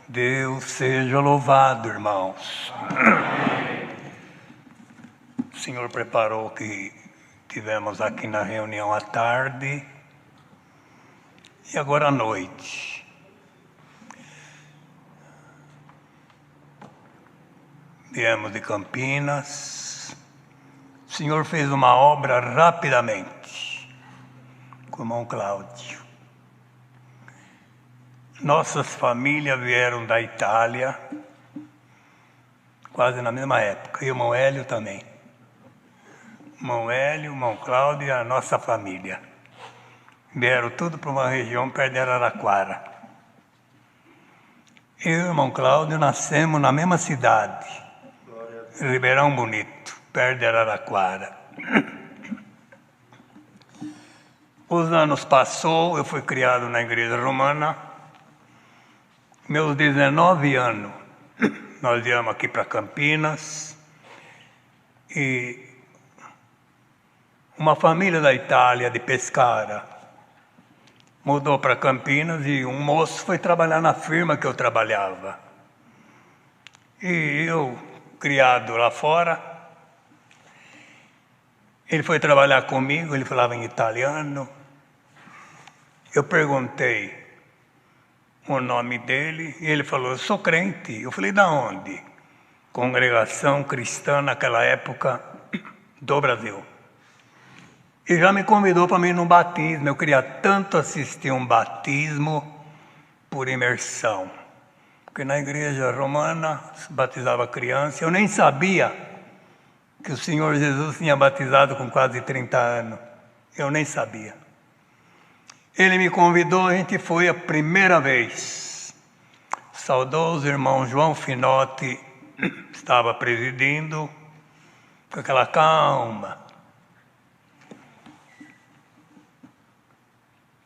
Deus seja louvado, irmãos. O Senhor preparou que tivemos aqui na reunião à tarde e agora à noite. Viemos de Campinas. O Senhor fez uma obra rapidamente com o irmão Cláudio. Nossas famílias vieram da Itália, quase na mesma época, e o irmão Hélio também. Irmão Hélio, irmão Cláudio e a nossa família. Vieram tudo para uma região perto de Araraquara. Eu e o irmão Cláudio nascemos na mesma cidade, Ribeirão Bonito, perto de Araraquara. Os anos passou, eu fui criado na igreja romana. Meus 19 anos, nós viemos aqui para Campinas e uma família da Itália, de Pescara, mudou para Campinas e um moço foi trabalhar na firma que eu trabalhava. E eu, criado lá fora, ele foi trabalhar comigo, ele falava em italiano. Eu perguntei o nome dele, e ele falou, eu sou crente. Eu falei, da onde? Congregação Cristã, naquela época, do Brasil. E já me convidou para mim num batismo. Eu queria tanto assistir um batismo por imersão. Porque na igreja romana se batizava criança. Eu nem sabia que o Senhor Jesus tinha batizado com quase 30 anos. Eu nem sabia. Ele me convidou, a gente foi a primeira vez. Saudoso irmão João Finotti estava presidindo, com aquela calma.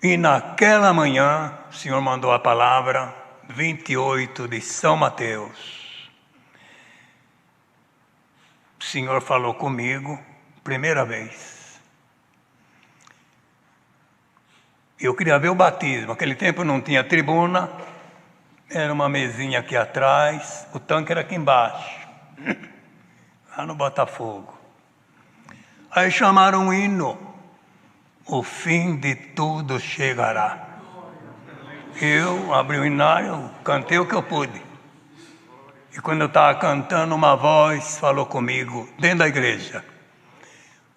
E naquela manhã, o Senhor mandou a palavra 28 de São Mateus. O Senhor falou comigo, primeira vez. Eu queria ver o batismo. Naquele tempo não tinha tribuna, era uma mesinha aqui atrás, o tanque era aqui embaixo, lá no Botafogo. Aí chamaram um hino, o fim de tudo chegará. Eu abri o hinário, cantei o que eu pude. E quando eu estava cantando, uma voz falou comigo, dentro da igreja,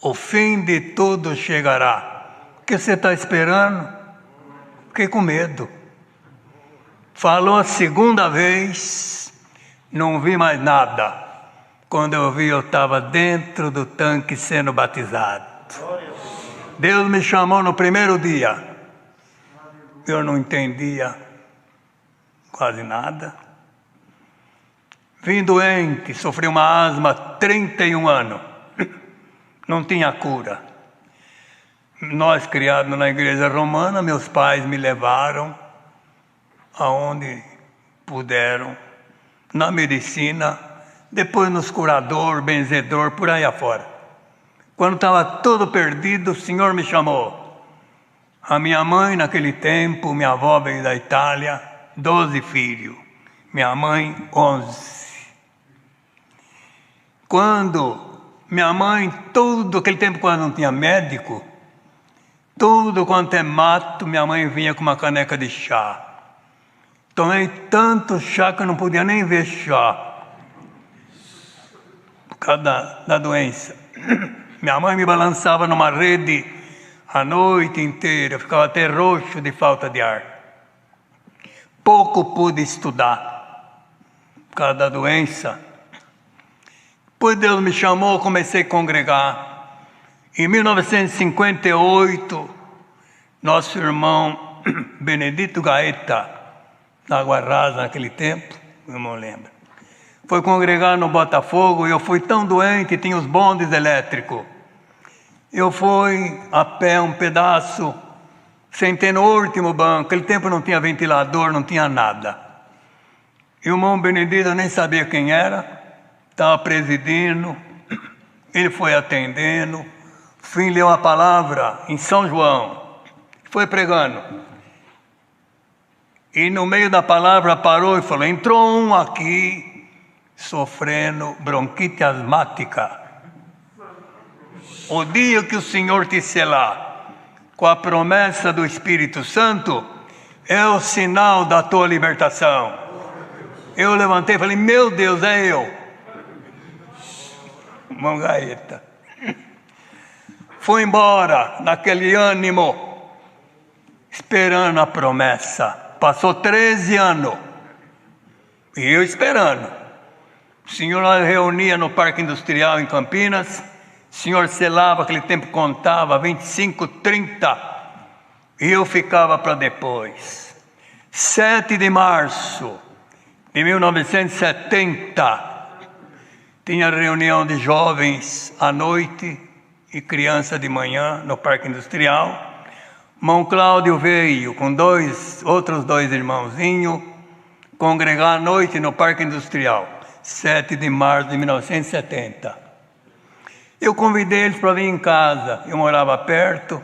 o fim de tudo chegará. O que você está esperando? Fiquei com medo. Falou a segunda vez, não vi mais nada. Quando eu vi, eu estava dentro do tanque sendo batizado. Deus me chamou no primeiro dia. Eu não entendia quase nada. Vim doente, sofri uma asma há 31 anos. Não tinha cura. Nós, criados na igreja romana, meus pais me levaram aonde puderam, na medicina, depois nos curador, benzedor, por aí afora. Quando estava todo perdido, o Senhor me chamou. A minha mãe, naquele tempo, minha avó veio da Itália, 12 filhos. Minha mãe, 11. Quando minha mãe, todo aquele tempo, quando não tinha médico, tudo quanto é mato, minha mãe vinha com uma caneca de chá. Tomei tanto chá que eu não podia nem ver chá. Por causa da doença. Minha mãe me balançava numa rede a noite inteira. Eu ficava até roxo de falta de ar. Pouco pude estudar. Por causa da doença. Depois Deus me chamou, comecei a congregar. Em 1958, nosso irmão Benedito Gaeta, na Água Rasa naquele tempo, meu irmão lembra, foi congregar no Botafogo e eu fui tão doente, tinha os bondes elétricos. Eu fui a pé um pedaço, sentei no último banco, naquele tempo não tinha ventilador, não tinha nada. E o irmão Benedito, eu nem sabia quem era, estava presidindo, ele foi atendendo. Fim leu a palavra em São João, foi pregando. E no meio da palavra parou e falou: entrou um aqui sofrendo bronquite asmática. O dia que o Senhor te selar com a promessa do Espírito Santo, é o sinal da tua libertação. Eu levantei e falei: meu Deus, é eu. Mão gaeta. Fui embora naquele ânimo, esperando a promessa. Passou 13 anos, e eu esperando. O Senhor nós reunia no Parque Industrial em Campinas. O Senhor selava, aquele tempo contava, 25, 30, e eu ficava para depois. 7 de março de 1970, tinha reunião de jovens à noite e criança de manhã no Parque Industrial. Irmão Cláudio veio com outros dois irmãozinhos congregar à noite no Parque Industrial, 7 de março de 1970. Eu convidei eles para vir em casa, eu morava perto,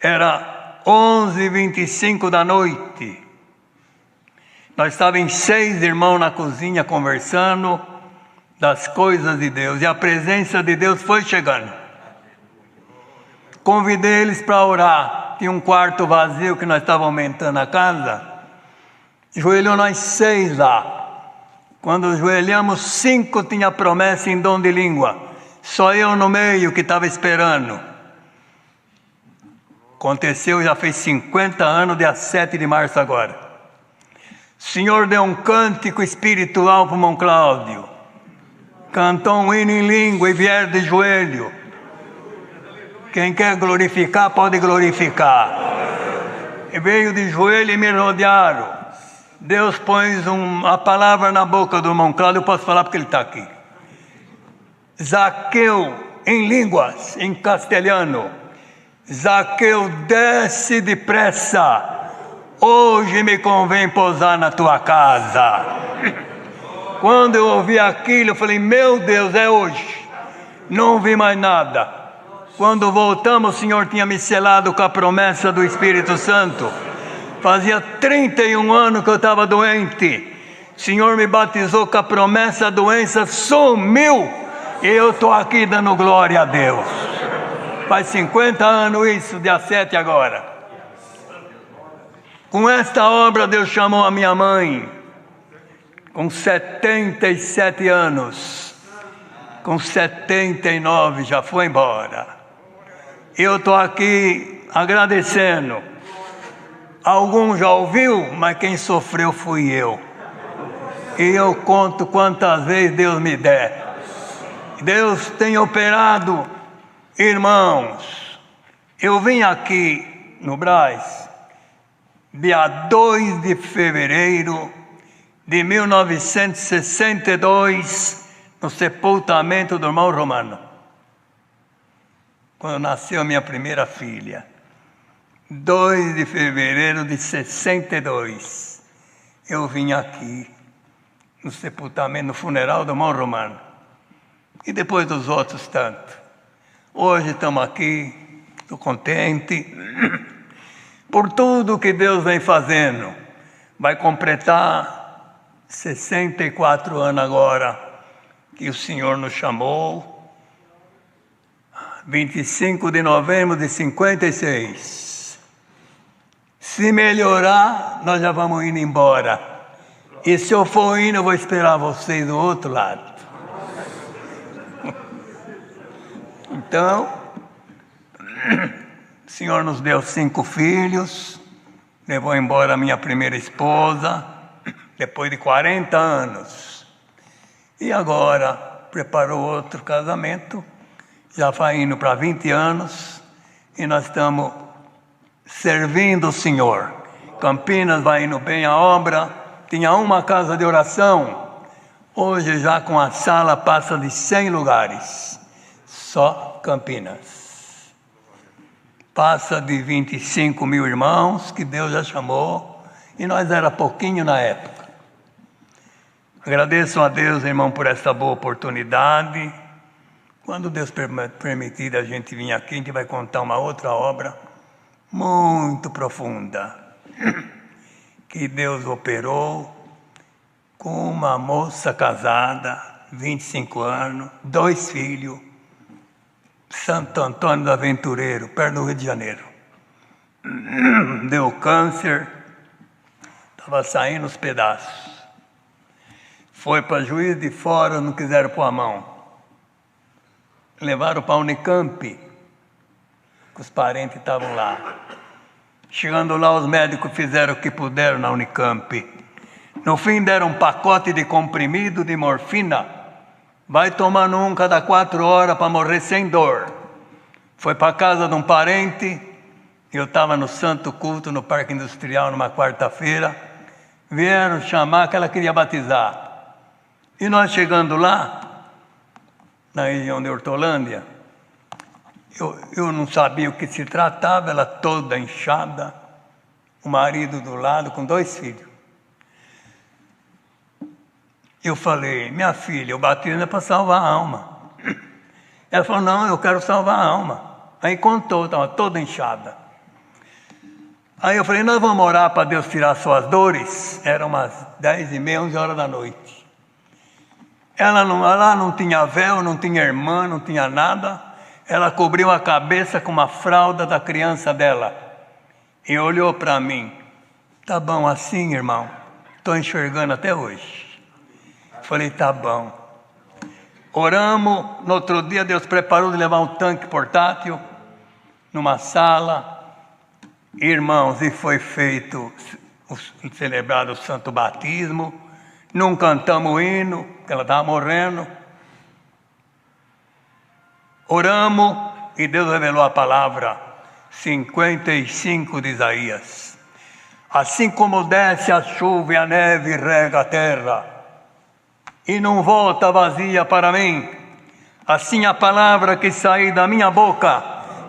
era 11h25 da noite. Nós estávamos 6 irmãos na cozinha conversando das coisas de Deus, e a presença de Deus foi chegando. Convidei eles para orar, tinha um quarto vazio que nós estávamos aumentando a casa, joelhou nós 6 lá. Quando joelhamos, 5 tinha promessa em dom de língua, só eu no meio que estava esperando. Aconteceu, já fez 50 anos, dia 7 de março agora. O Senhor deu um cântico espiritual para o irmão Cláudio, cantou um hino em língua e vieram de joelho. Quem quer glorificar, pode glorificar. E veio de joelho e me rodearam. Deus pôs a palavra na boca do irmão Cláudio, eu posso falar porque ele está aqui. Zaqueu, em línguas, em castelhano. Zaqueu, desce depressa, hoje me convém pousar na tua casa. Quando eu ouvi aquilo, eu falei: meu Deus, é hoje. Não vi mais nada. Quando voltamos, o Senhor tinha me selado com a promessa do Espírito Santo. Fazia 31 anos que eu estava doente. O Senhor me batizou com a promessa, a doença sumiu. E eu estou aqui dando glória a Deus. Faz 50 anos isso, dia 7 agora. Com esta obra Deus chamou a minha mãe, com 77 anos. Com 79 já foi embora. Eu estou aqui agradecendo. Algum já ouviu, mas quem sofreu fui eu. E eu conto quantas vezes Deus me der. Deus tem operado, irmãos. Eu vim aqui no Brás, dia 2 de fevereiro de 1962, no sepultamento do irmão Romano, quando nasceu a minha primeira filha. 2 de fevereiro de 62, eu vim aqui no sepultamento, no funeral do irmão Romano, e depois dos outros tantos. Hoje estamos aqui, estou contente por tudo que Deus vem fazendo. Vai completar 64 anos agora que o Senhor nos chamou. 25 de novembro de 56. Se melhorar, nós já vamos indo embora. E se eu for indo, eu vou esperar vocês do outro lado. Então, o Senhor nos deu 5 filhos, levou embora a minha primeira esposa, depois de 40 anos. E agora, preparou outro casamento, já vai indo para 20 anos, e nós estamos servindo o Senhor. Campinas vai indo bem a obra, tinha uma casa de oração, hoje já com a sala passa de 100 lugares, só Campinas. Passa de 25 mil irmãos, que Deus já chamou, e nós era pouquinho na época. Agradeço a Deus, irmão, por essa boa oportunidade. Quando Deus permitir a gente vir aqui, a gente vai contar uma outra obra muito profunda. que Deus operou com uma moça casada, 25 anos, 2 filhos, Santo Antônio do Aventureiro, perto do Rio de Janeiro. Deu câncer, estava saindo os pedaços. Foi para Juiz de Fora, não quiseram pôr a mão. Levaram para a Unicamp, que os parentes estavam lá. Chegando lá, os médicos fizeram o que puderam na Unicamp. No fim, deram um pacote de comprimido de morfina. Vai tomando um cada 4 horas para morrer sem dor. Foi para a casa de um parente. Eu estava no Santo Culto, no Parque Industrial, numa quarta-feira. Vieram chamar que ela queria batizar. E nós chegando lá, na região de Hortolândia, eu não sabia o que se tratava, ela toda inchada, o marido do lado com 2 filhos. Eu falei, minha filha, o batismo é para salvar a alma. Ela falou, não, eu quero salvar a alma. Aí contou, estava toda inchada. Aí eu falei, nós vamos orar para Deus tirar suas dores. Eram umas 10h30, 11 horas da noite. Ela não tinha véu, não tinha irmã, não tinha nada. Ela cobriu a cabeça com uma fralda da criança dela. E olhou para mim. Tá bom assim, irmão? Estou enxergando até hoje. Falei, tá bom. Oramos. No outro dia, Deus preparou de levar um tanque portátil numa sala. Irmãos, e foi feito, celebrado o Santo Batismo. Não cantamos o hino, porque ela estava morrendo. Oramos e Deus revelou a palavra 55 de Isaías. Assim como desce a chuva e a neve e rega a terra, e não volta vazia para mim, assim a palavra que sair da minha boca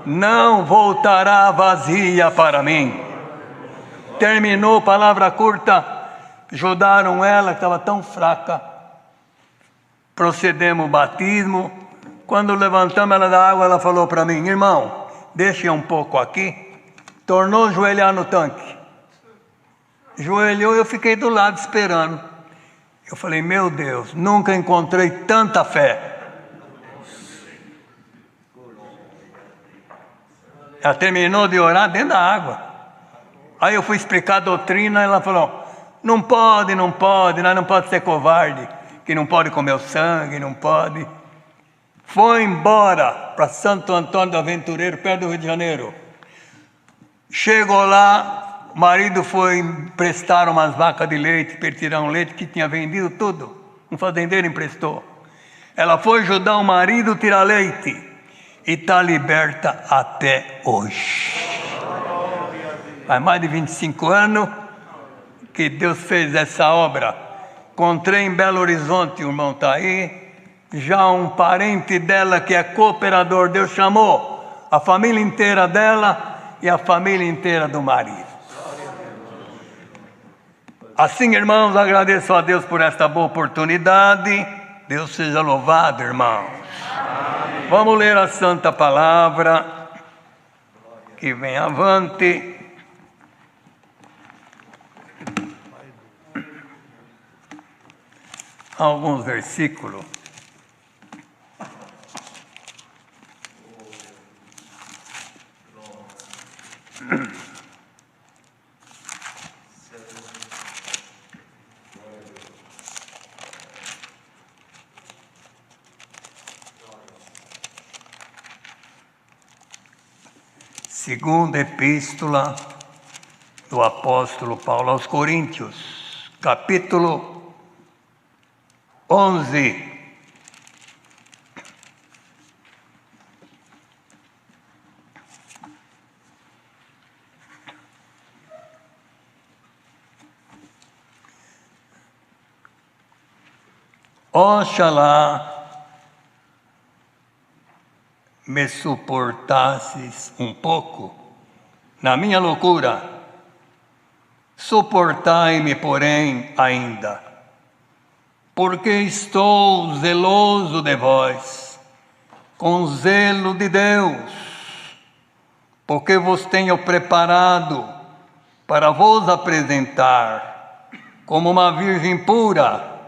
não voltará vazia para mim. Terminou, palavra curta, ajudaram ela que estava tão fraca. Procedemos o batismo. Quando levantamos ela da água, ela falou para mim, irmão, deixa um pouco aqui. Tornou a joelhar no tanque. Joelhou e eu fiquei do lado esperando. Eu falei, meu Deus, nunca encontrei tanta fé. Ela terminou de orar dentro da água. Aí eu fui explicar a doutrina, ela falou, não pode, nós não pode ser covarde, que não pode comer o sangue, não pode. Foi embora para Santo Antônio do Aventureiro, perto do Rio de Janeiro. Chegou lá, o marido foi emprestar umas vacas de leite, para ele tirar um leite que tinha vendido tudo. Um fazendeiro emprestou. Ela foi ajudar o marido a tirar leite e está liberta até hoje. Faz mais de 25 anos que Deus fez essa obra. Encontrei em Belo Horizonte, o irmão está aí. Já um parente dela que é cooperador, Deus chamou a família inteira dela e a família inteira do marido. Assim, irmãos, agradeço a Deus por esta boa oportunidade. Deus seja louvado, irmãos. Amém. Vamos ler a Santa Palavra, que vem avante. Alguns versículos. Segunda Epístola do Apóstolo Paulo aos Coríntios, capítulo 11. Oxalá me suportasses um pouco na minha loucura. Suportai-me, porém, ainda, porque estou zeloso de vós, com zelo de Deus, porque vos tenho preparado para vos apresentar como uma virgem pura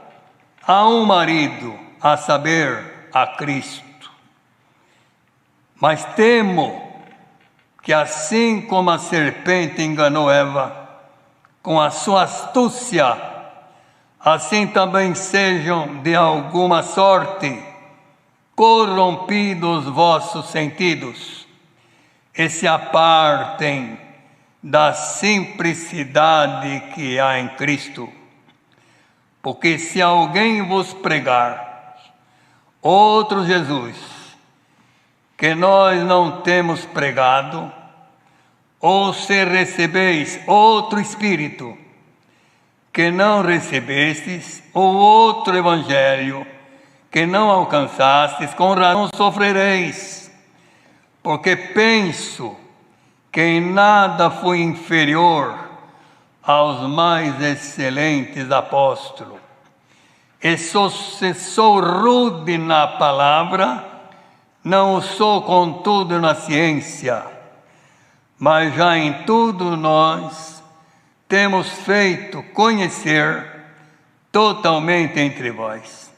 a um marido, a saber, a Cristo. Mas temo que assim como a serpente enganou Eva com a sua astúcia, assim também sejam de alguma sorte corrompidos vossos sentidos e se apartem da simplicidade que há em Cristo. Porque se alguém vos pregar outro Jesus, que nós não temos pregado, ou se recebeis outro Espírito, que não recebestes, ou outro Evangelho, que não alcançastes, com razão sofrereis, porque penso que em nada fui inferior aos mais excelentes apóstolos. E se sou rude na palavra, não o sou contudo na ciência, mas já em tudo nós temos feito conhecer totalmente entre vós.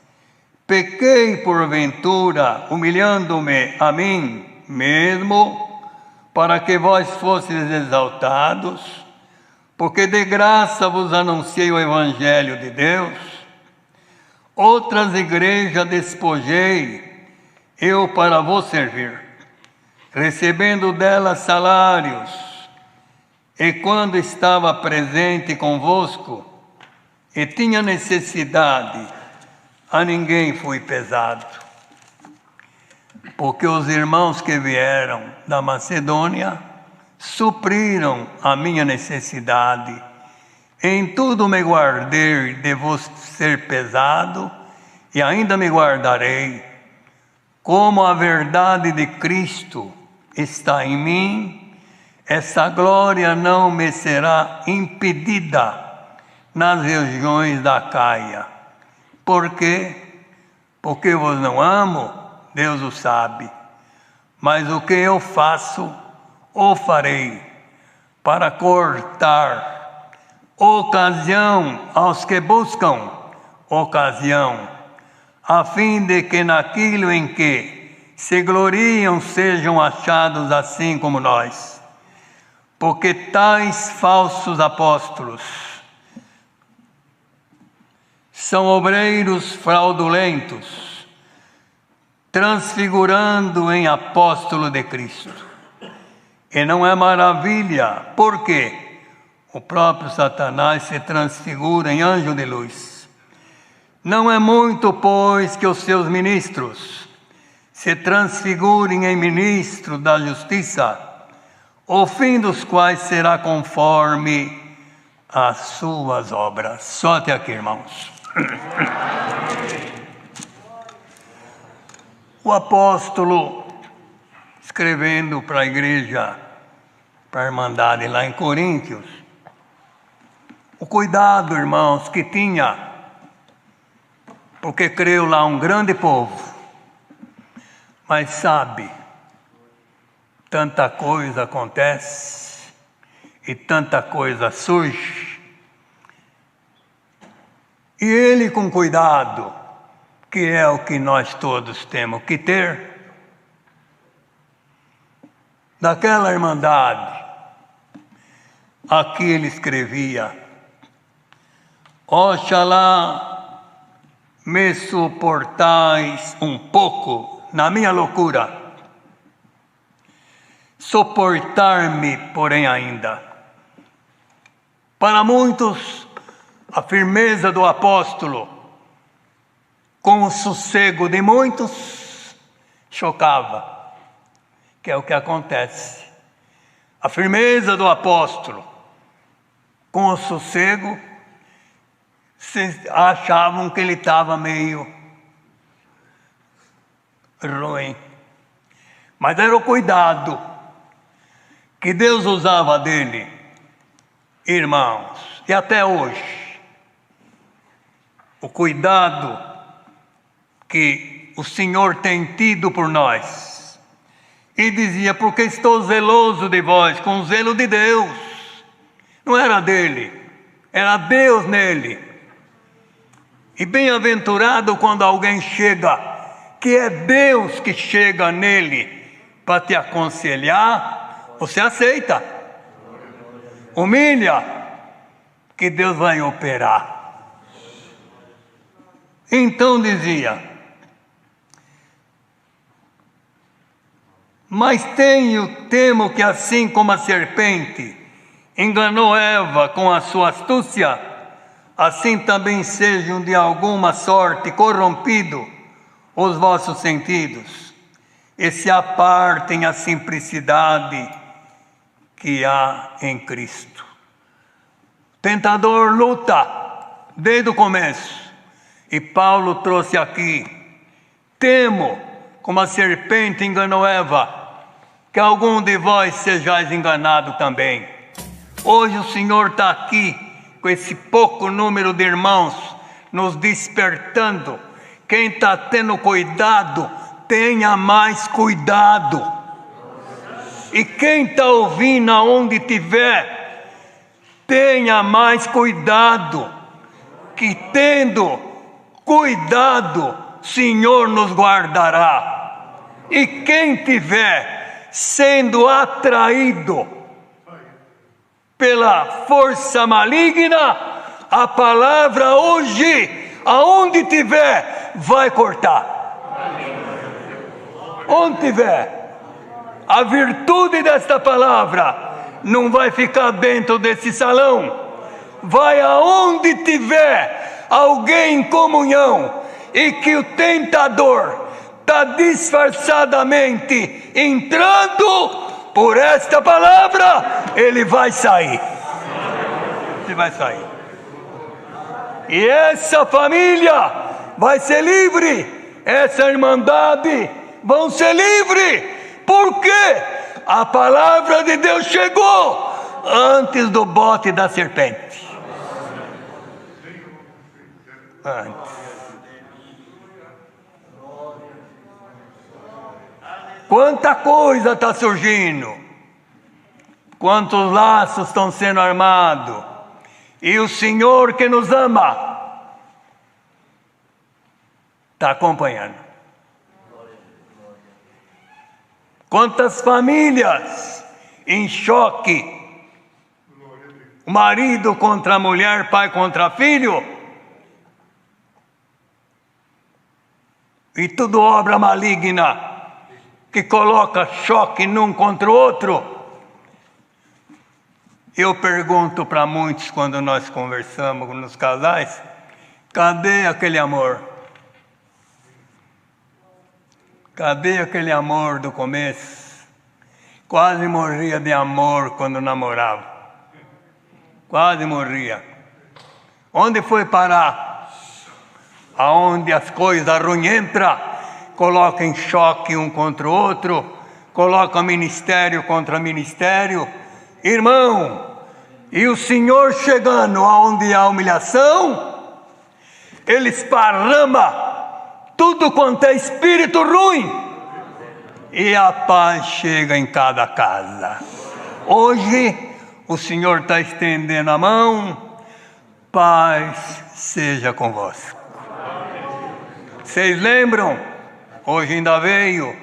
Pequei porventura, humilhando-me a mim mesmo, para que vós fosseis exaltados, porque de graça vos anunciei o Evangelho de Deus. Outras igrejas despojei eu para vos servir, recebendo delas salários, e quando estava presente convosco e tinha necessidade, a ninguém fui pesado. Porque os irmãos que vieram da Macedônia supriram a minha necessidade. Em tudo me guardei de vos ser pesado, e ainda me guardarei. Como a verdade de Cristo está em mim, essa glória não me será impedida nas regiões da Caia. Por quê? Porque vos não amo, Deus o sabe. Mas o que eu faço, o farei, para cortar ocasião aos que buscam ocasião, a fim de que naquilo em que se gloriam sejam achados assim como nós. Porque tais falsos apóstolos são obreiros fraudulentos, transfigurando em apóstolo de Cristo. E não é maravilha, porque o próprio Satanás se transfigura em anjo de luz. Não é muito, pois, que os seus ministros se transfigurem em ministros da justiça, o fim dos quais será conforme as suas obras. Só até aqui, irmãos. O apóstolo, escrevendo para a igreja, para a Irmandade lá em Coríntios, o cuidado, irmãos, que tinha, porque creu lá um grande povo, mas sabe, tanta coisa acontece e tanta coisa surge, e ele com cuidado, que é o que nós todos temos que ter, daquela irmandade, aqui ele escrevia: oxalá me suportais um pouco na minha loucura, suportar-me, porém, ainda. Para muitos, a firmeza do apóstolo, com o sossego de muitos, chocava, que é o que acontece. A firmeza do apóstolo, com o sossego, achavam que ele estava meio ruim. Mas era o cuidado que Deus usava dele, irmãos, e até hoje. O cuidado que o Senhor tem tido por nós. E dizia: porque estou zeloso de vós, com o zelo de Deus. Não era dele, era Deus nele. E bem-aventurado quando alguém chega, que é Deus que chega nele para te aconselhar, você aceita. Humilha, que Deus vai operar. Então dizia: mas temo que assim como a serpente enganou Eva com a sua astúcia, assim também sejam de alguma sorte corrompidos os vossos sentidos, e se apartem a simplicidade que há em Cristo. O tentador luta desde o começo, e Paulo trouxe aqui: temo, como a serpente enganou Eva, que algum de vós sejais enganado também. Hoje o Senhor está aqui, com esse pouco número de irmãos, nos despertando. Quem está tendo cuidado, tenha mais cuidado. E quem está ouvindo aonde estiver, tenha mais cuidado. Que tendo cuidado, o Senhor nos guardará. E quem estiver sendo atraído pela força maligna, a palavra hoje, aonde tiver, vai cortar. Onde tiver, a virtude desta palavra não vai ficar dentro desse salão. Vai aonde tiver alguém em comunhão e que o tentador está disfarçadamente entrando. Por esta palavra, ele vai sair. Ele vai sair. E essa família vai ser livre. Essa irmandade vão ser livres. Porque a palavra de Deus chegou antes do bote da serpente. Antes. Quanta coisa está surgindo, quantos laços estão sendo armados, e o Senhor que nos ama está acompanhando. Quantas famílias em choque, o marido contra a mulher, pai contra filho, e tudo obra maligna, que coloca choque num contra o outro. Eu pergunto para muitos quando nós conversamos nos casais: cadê aquele amor? Cadê aquele amor do começo? Quase morria de amor quando namorava. Quase morria. Onde foi parar? Aonde as coisas ruins entram, coloca em choque um contra o outro, coloca ministério contra ministério. Irmão, e o Senhor chegando aonde há humilhação, Ele esparrama tudo quanto é espírito ruim, e a paz chega em cada casa. Hoje o Senhor está estendendo a mão: paz seja convosco. Vocês lembram? Hoje ainda veio,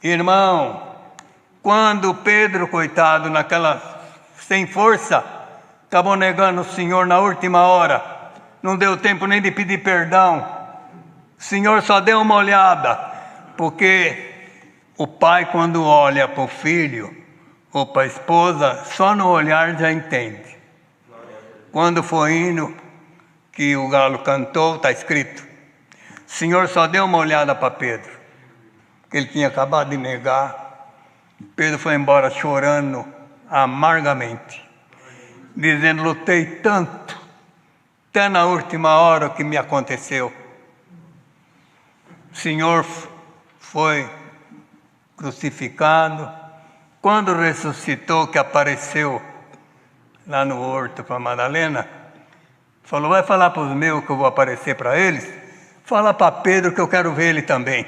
irmão, quando Pedro, coitado, sem força, acabou negando o Senhor na última hora, não deu tempo nem de pedir perdão. O Senhor só deu uma olhada, porque o pai, quando olha para o filho ou para a esposa, só no olhar já entende. Quando foi hino que o galo cantou, está escrito: o Senhor só deu uma olhada para Pedro, que ele tinha acabado de negar. Pedro foi embora chorando amargamente, dizendo: lutei tanto, até na última hora que me aconteceu. O Senhor foi crucificado. Quando ressuscitou, que apareceu lá no horto para Madalena, falou: vai falar para os meus que eu vou aparecer para eles. Fala para Pedro que eu quero ver ele também.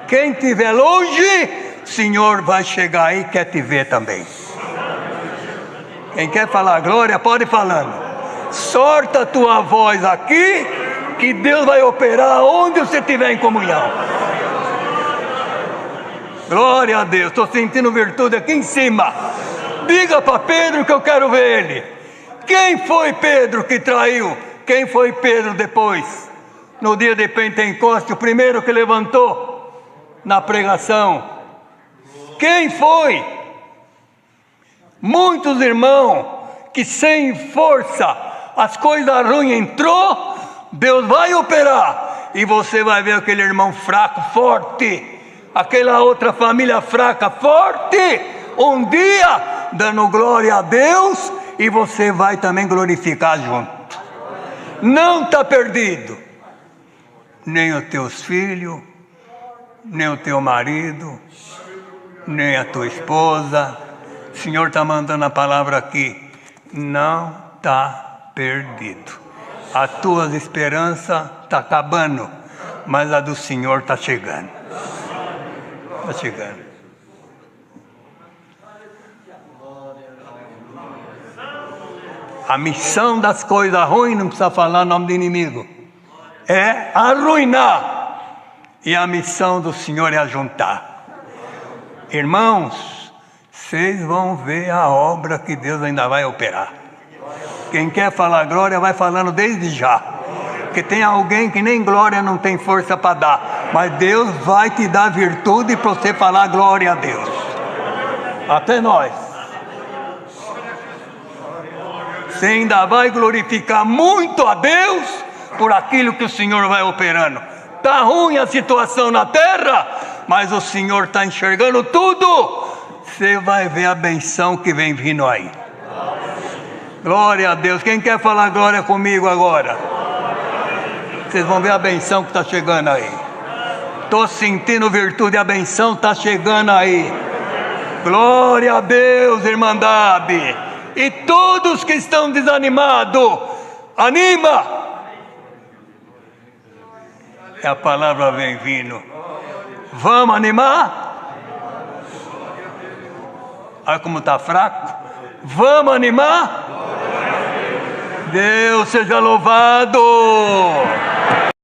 Quem estiver longe, o Senhor vai chegar aí e quer te ver também. Quem quer falar glória, pode ir falando. Sorta a tua voz aqui, que Deus vai operar onde você estiver em comunhão. Glória a Deus, estou sentindo virtude aqui em cima. Diga para Pedro que eu quero ver ele. Quem foi Pedro que traiu? Quem foi Pedro depois? No dia de Pentecostes, o primeiro que levantou na pregação. Quem foi? Muitos irmãos que sem força as coisas ruins entrou, Deus vai operar e você vai ver aquele irmão fraco, forte, aquela outra família fraca, forte, um dia dando glória a Deus e você vai também glorificar junto. Não está perdido, nem os teus filhos, nem o teu marido, nem a tua esposa. O Senhor está mandando a palavra aqui, não está perdido. As tuas esperanças estão acabando, mas a do Senhor está chegando. Está chegando. A missão das coisas ruins, não precisa falar nome do inimigo, é arruinar. E a missão do Senhor é ajuntar. Irmãos, vocês vão ver a obra que Deus ainda vai operar. Quem quer falar glória, vai falando desde já. Porque tem alguém que nem glória não tem força para dar. Mas Deus vai te dar virtude para você falar glória a Deus. Até nós. Você ainda vai glorificar muito a Deus por aquilo que o Senhor vai operando. Está ruim a situação na terra, mas o Senhor está enxergando tudo. Você vai ver a benção que vem vindo aí. Glória a Deus. Quem quer falar glória comigo agora? Vocês vão ver a benção que está chegando aí. Estou sentindo virtude, a benção está chegando aí. Glória a Deus, irmandade. E todos que estão desanimados, anima. E a palavra vem vindo. Vamos animar? Olha como está fraco. Vamos animar? Deus seja louvado.